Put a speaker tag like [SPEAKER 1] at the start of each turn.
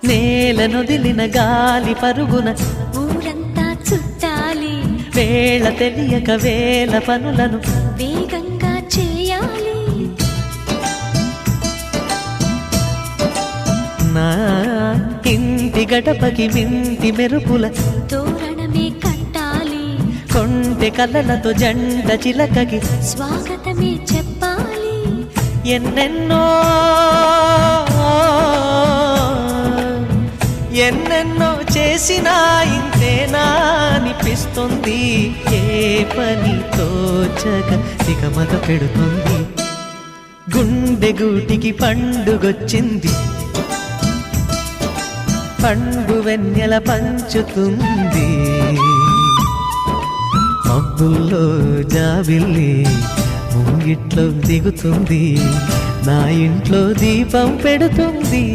[SPEAKER 1] నేలనొదిలిన గాలి పరుగున
[SPEAKER 2] ఊరంతా చుట్టాలి,
[SPEAKER 1] వేళ తెలియక వేల పనులను
[SPEAKER 2] వేగంగా చేయాలి.
[SPEAKER 1] నా ఇంటి గడపకి వింటి మెరుపుల
[SPEAKER 2] తోరణమే కట్టాలి,
[SPEAKER 1] కొంటె కలలతో జంట చిలకకి
[SPEAKER 2] స్వాగతమే చెప్పాలి.
[SPEAKER 1] ఎన్నెన్నో ఎన్నెన్నో చేసినా ఇంతేనా అనిపిస్తుంది. ఏ పని తోచక దిగమగ పెడుతుంది. గుండె గూటికి పండుగొచ్చింది, పండు వెన్నెల పంచుతుంది. మబ్బుల్లో జాబిల్లి ముంగిట్లో దిగుతుంది, నా ఇంట్లో దీపం పెడుతుంది.